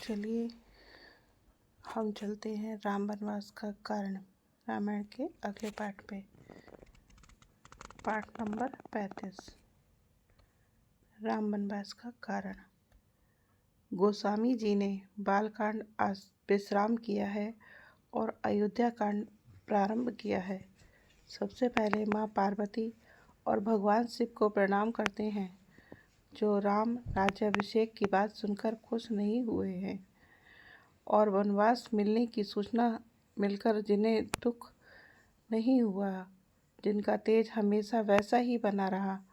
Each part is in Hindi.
चलिए हम चलते हैं राम वनवास का कारण रामायण के अगले पाठ पे। पाठ नंबर 35, राम वनवास का कारण। गोस्वामी जी ने बालकांड विश्राम किया है और अयोध्या कांड प्रारंभ किया है। सबसे पहले माँ पार्वती और भगवान शिव को प्रणाम करते हैं, जो राम राज्याभिषेक की बात सुनकर खुश नहीं हुए हैं और वनवास मिलने की सूचना मिलकर जिन्हें दुख नहीं हुआ, जिनका तेज हमेशा वैसा ही बना रहा।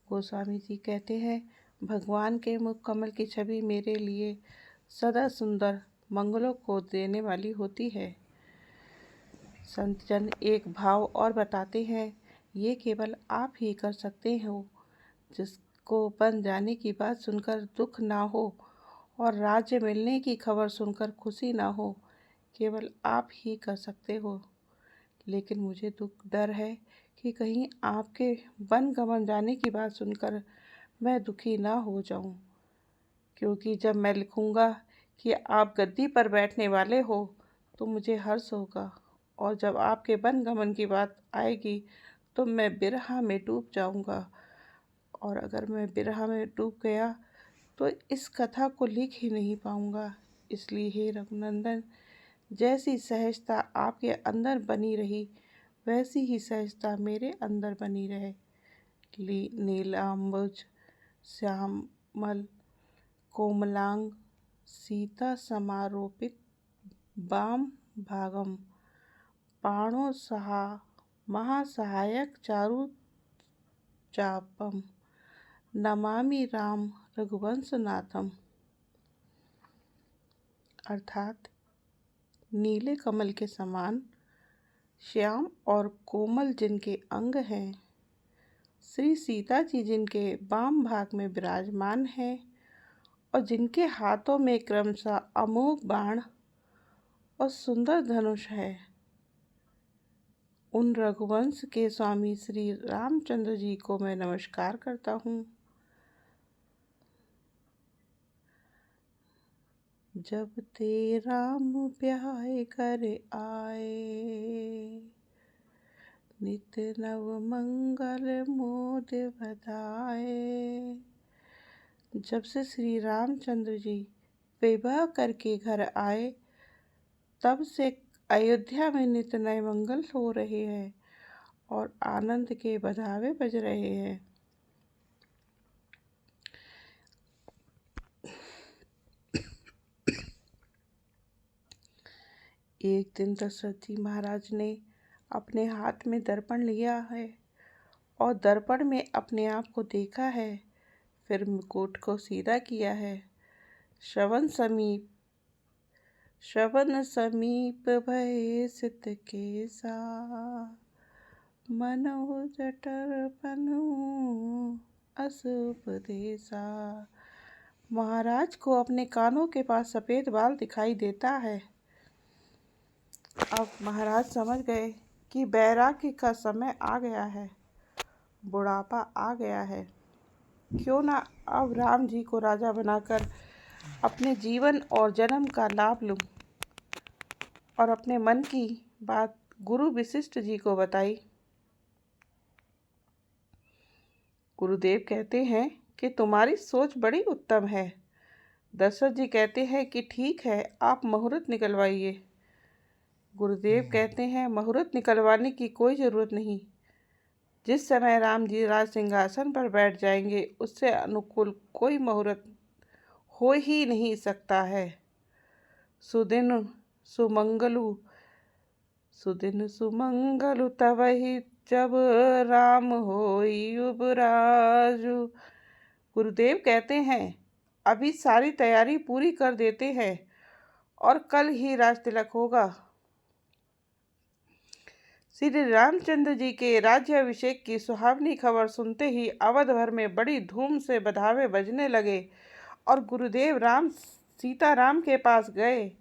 गोस्वामी जी कहते हैं, भगवान के मुख कमल की छवि मेरे लिए सदा सुंदर मंगलों को देने वाली होती है। संत जन एक भाव और बताते हैं, ये केवल आप ही कर सकते हो, जिसको बन जाने की बात सुनकर दुख ना हो और राज्य मिलने की खबर सुनकर खुशी ना हो, केवल आप ही कर सकते हो। लेकिन मुझे डर है कि कहीं आपके वन गमन जाने की बात सुनकर मैं दुखी ना हो जाऊं, क्योंकि जब मैं लिखूंगा कि आप गद्दी पर बैठने वाले हो तो मुझे हर्ष होगा, और जब आपके वन गमन की बात आएगी तो मैं बिरहा में डूब जाऊंगा, और अगर मैं बिरहा में डूब गया तो इस कथा को लिख ही नहीं पाऊंगा। इसलिए हे रघुनंदन, जैसी सहजता आपके अंदर बनी रही वैसी ही सहजता मेरे अंदर बनी रहे। नीलांबुज श्यामल कोमलांग सीता समारोपित वाम भागम पाणो सहा महासहायक चारु चापम नमामि राम रघुवंशनाथम। अर्थात नीले कमल के समान श्याम और कोमल जिनके अंग हैं, श्री सीता जी जिनके वाम भाग में विराजमान हैं और जिनके हाथों में क्रमशः अमोघ बाण और सुंदर धनुष है, उन रघुवंश के स्वामी श्री रामचंद्र जी को मैं नमस्कार करता हूँ। जब ते राम ब्याह कर आए, नित नव मंगल मोद बधाए। जब से श्री रामचंद्र जी विवाह करके घर आए, तब से अयोध्या में नित नए मंगल हो रहे हैं और आनंद के बधावे बज रहे हैं। एक दिन दशरथ जी महाराज ने अपने हाथ में दर्पण लिया है और दर्पण में अपने आप को देखा है, फिर मुकुट को सीधा किया है। श्रवण समीप भय सित केसा, मनहु जठर पनु अस उपदेसा। महाराज को अपने कानों के पास सफेद बाल दिखाई देता है। अब महाराज समझ गए कि वैराग्य का समय आ गया है, बुढ़ापा आ गया है। क्यों ना अब राम जी को राजा बनाकर अपने जीवन और जन्म का लाभ लूं, और अपने मन की बात गुरु वशिष्ठ जी को बताई। गुरुदेव कहते हैं कि तुम्हारी सोच बड़ी उत्तम है। दशरथ जी कहते हैं कि ठीक है, आप मुहूर्त निकलवाइए। गुरुदेव कहते हैं, मुहूर्त निकलवाने की कोई ज़रूरत नहीं। जिस समय राम जी राज सिंहासन पर बैठ जाएंगे, उससे अनुकूल कोई मुहूर्त हो ही नहीं सकता है। सुदिन सुमंगलु तबहि जब राम होई युवराजु। गुरुदेव कहते हैं, अभी सारी तैयारी पूरी कर देते हैं और कल ही राज तिलक होगा। श्री रामचंद्र जी के राज्याभिषेक की सुहावनी खबर सुनते ही अवध भर में बड़ी धूम से बधावे बजने लगे और गुरुदेव सीताराम के पास गए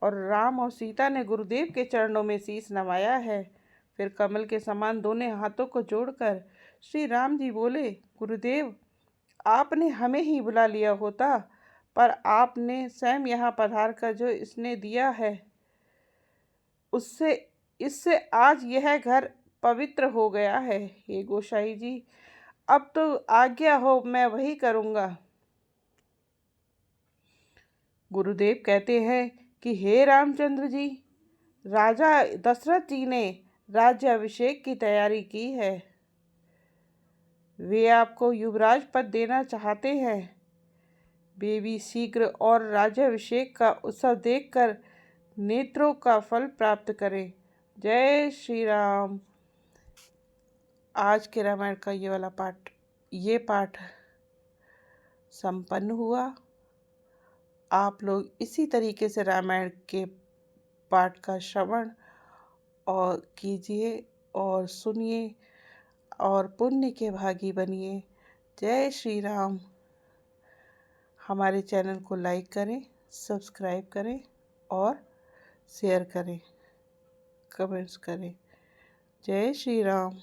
और राम और सीता ने गुरुदेव के चरणों में शीश नवाया है। फिर कमल के समान दोनों हाथों को जोड़कर श्री राम जी बोले, गुरुदेव, आपने हमें ही बुला लिया होता पर आपने स्वयं यहाँ पधार कर जो इसने दिया है, उससे इससे आज यह घर पवित्र हो गया है। हे गोसाई जी, अब तो आज्ञा हो, मैं वही करूँगा। गुरुदेव कहते हैं कि हे रामचंद्र जी, राजा दशरथ जी ने राज्याभिषेक की तैयारी की है। वे आपको युवराज पद देना चाहते हैं। वे भी शीघ्र और राज्याभिषेक का उत्सव देखकर नेत्रों का फल प्राप्त करें। जय श्री राम। आज के रामायण का ये पाठ संपन्न हुआ। आप लोग इसी तरीके से रामायण के पाठ का श्रवण और कीजिए और सुनिए और पुण्य के भागी बनिए। जय श्री राम। हमारे चैनल को लाइक करें, सब्सक्राइब करें और शेयर करें, कमेंट्स करें। जय श्री राम।